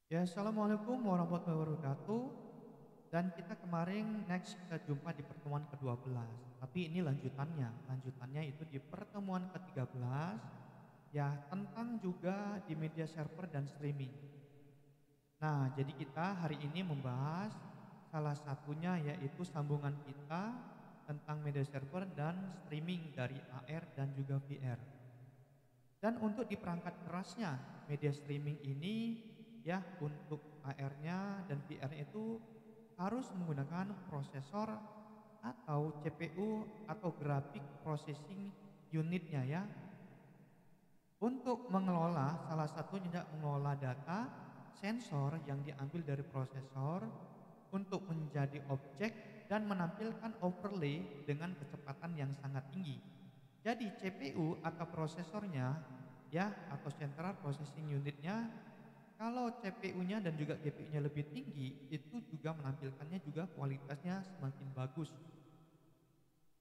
Ya, assalamualaikum warahmatullahi wabarakatuh. Dan kita kemarin kita jumpa di pertemuan ke-12. Tapi ini lanjutannya. Lanjutannya itu di pertemuan ke-13 ya tentang juga di media server dan streaming. Nah, jadi kita hari ini membahas salah satunya yaitu sambungan kita tentang media server dan streaming dari AR dan juga VR. Dan untuk di perangkat kerasnya media streaming ini ya untuk AR-nya dan VR-nya itu harus menggunakan prosesor atau CPU atau graphic processing unitnya ya. Untuk mengelola salah satunya tidak mengelola data sensor yang diambil dari prosesor untuk menjadi objek dan menampilkan overlay dengan kecepatan yang sangat tinggi. Jadi CPU atau prosesornya ya atau central processing unitnya kalau CPU-nya dan juga GPU-nya lebih tinggi itu juga menampilkannya juga kualitasnya semakin bagus.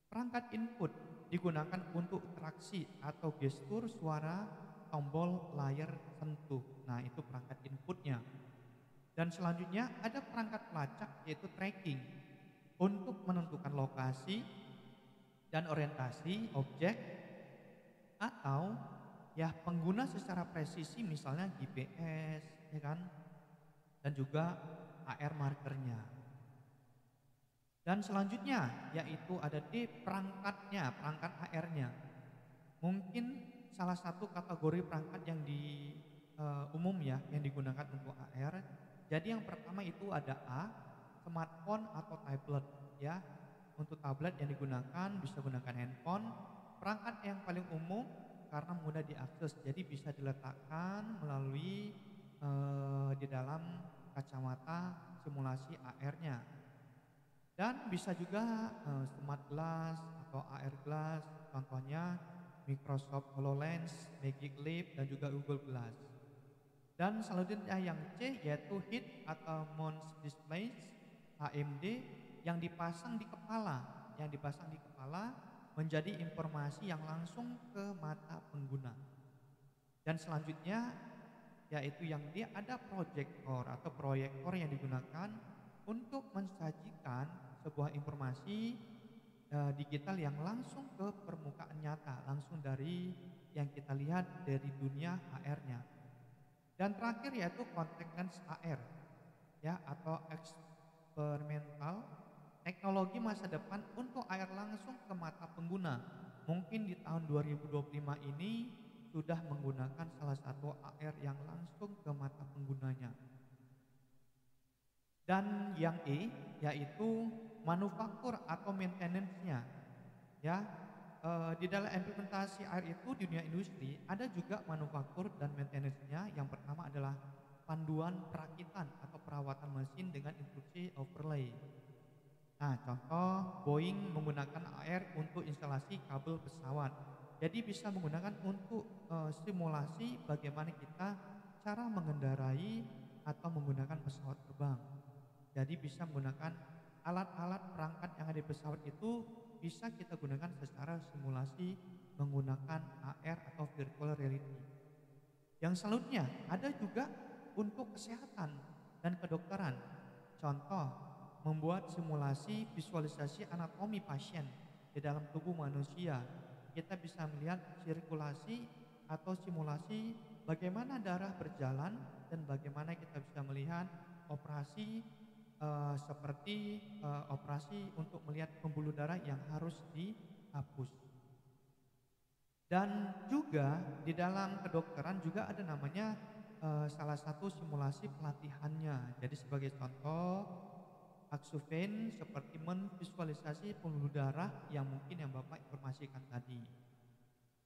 Perangkat input digunakan untuk interaksi atau gestur suara tombol layar sentuh. Nah, itu perangkat inputnya. Dan selanjutnya ada perangkat pelacak yaitu tracking untuk menentukan lokasi dan orientasi objek atau ya pengguna secara presisi misalnya GPS ya kan dan juga AR markernya. Dan selanjutnya yaitu ada di perangkatnya, perangkat AR-nya. Mungkin salah satu kategori perangkat yang umum ya yang digunakan untuk AR. Jadi yang pertama itu ada A, smartphone atau tablet ya. Untuk tablet yang digunakan bisa gunakan handphone. Perangkat yang paling umum karena mudah diakses, jadi bisa diletakkan melalui di dalam kacamata simulasi AR-nya. Dan bisa juga smart glass atau AR glass, contohnya Microsoft HoloLens, Magic Leap dan juga Google Glass. Dan selanjutnya yang C yaitu head atau mount displays HMD yang dipasang di kepala, menjadi informasi yang langsung ke mata pengguna. Dan selanjutnya yaitu yang dia ada proyektor yang digunakan untuk mensajikan sebuah informasi digital yang langsung ke permukaan nyata, langsung dari yang kita lihat dari dunia HR-nya. Dan terakhir yaitu contact lens AR ya atau eksperimental teknologi masa depan untuk AR langsung ke mata pengguna. Mungkin di tahun 2025 ini sudah menggunakan salah satu AR yang langsung ke mata penggunanya. Dan yang E yaitu manufaktur atau maintenance-nya ya. Di dalam implementasi AR itu di dunia industri ada juga manufaktur dan maintenance-nya. Yang pertama adalah panduan perakitan atau perawatan mesin dengan instruksi overlay. Nah, contoh Boeing menggunakan AR untuk instalasi kabel pesawat. Jadi bisa menggunakan untuk simulasi bagaimana kita cara mengendarai atau menggunakan pesawat terbang. Jadi bisa menggunakan alat-alat perangkat yang ada di pesawat itu bisa kita gunakan secara simulasi menggunakan AR atau virtual reality. Yang selanjutnya ada juga untuk kesehatan dan kedokteran. Contoh, membuat simulasi visualisasi anatomi pasien di dalam tubuh manusia. Kita bisa melihat sirkulasi atau simulasi bagaimana darah berjalan dan bagaimana kita bisa melihat operasi seperti operasi untuk melihat pembuluh darah yang harus dihapus. Dan juga di dalam kedokteran juga ada namanya salah satu simulasi pelatihannya. Jadi sebagai contoh, Aksuven seperti menvisualisasi pembuluh darah yang mungkin yang Bapak informasikan tadi.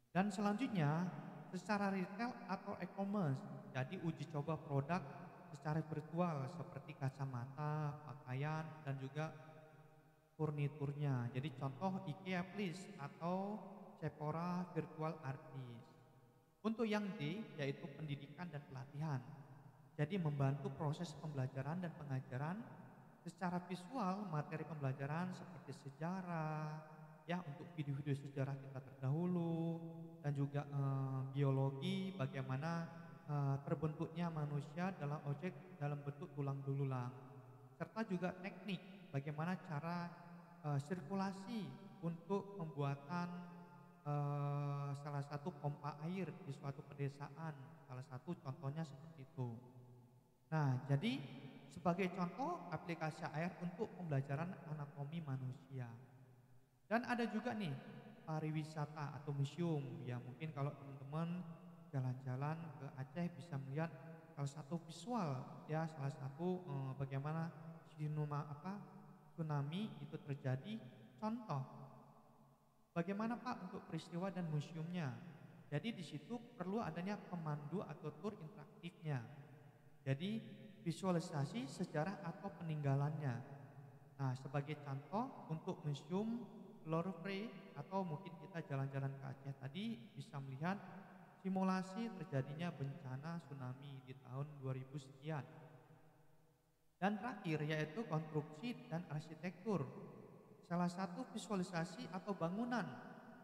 Dan selanjutnya secara retail atau e-commerce, jadi uji coba produk secara virtual seperti kacamata, pakaian dan juga furniturnya. Jadi contoh IKEA Please atau Sephora Virtual Artist. Untuk yang D yaitu pendidikan dan pelatihan. Jadi membantu proses pembelajaran dan pengajaran secara visual materi pembelajaran seperti sejarah ya untuk video-video sejarah kita terdahulu dan juga biologi bagaimana terbentuknya manusia dalam objek dalam bentuk tulang belulang, serta juga teknik bagaimana cara sirkulasi untuk pembuatan salah satu pompa air di suatu pedesaan, salah satu contohnya seperti itu. Nah, jadi sebagai contoh aplikasi air untuk pembelajaran anatomi manusia. Dan ada juga nih pariwisata atau museum, ya mungkin kalau teman-teman jalan-jalan ke Aceh bisa melihat salah satu visual, ya salah satu bagaimana tsunami itu terjadi. Contoh bagaimana Pak untuk peristiwa dan museumnya. Jadi di situ perlu adanya pemandu atau tur interaktifnya. Jadi visualisasi sejarah atau peninggalannya. Nah, sebagai contoh untuk museum Louvre atau mungkin kita jalan-jalan ke Aceh tadi bisa melihat simulasi terjadinya bencana tsunami di tahun 2000 sekian. Dan terakhir yaitu konstruksi dan arsitektur. Salah satu visualisasi atau bangunan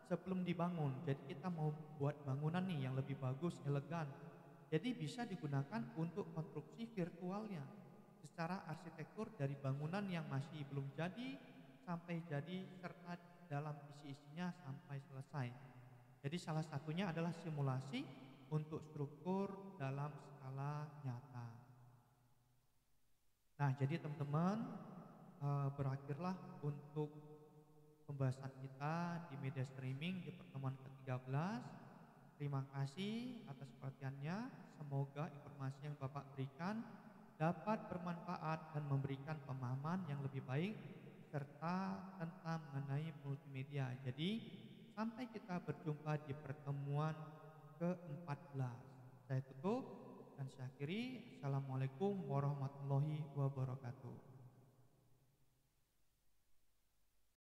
sebelum dibangun. Jadi kita mau buat bangunan nih yang lebih bagus, elegan. Jadi bisa digunakan untuk konstruksi virtualnya secara arsitektur dari bangunan yang masih belum jadi sampai jadi serta dalam isi-isinya sampai selesai. Jadi salah satunya adalah simulasi untuk struktur dalam skala nyata. Nah, jadi teman-teman berakhirlah untuk pembahasan kita di media streaming di pertemuan ke-13. Terima kasih atas perhatiannya. Semoga informasi yang Bapak berikan dapat bermanfaat dan memberikan pemahaman yang lebih baik serta tentang mengenai multimedia. Jadi sampai kita berjumpa di pertemuan ke-14. Saya tutup dan saya akhiri. Assalamualaikum warahmatullahi wabarakatuh.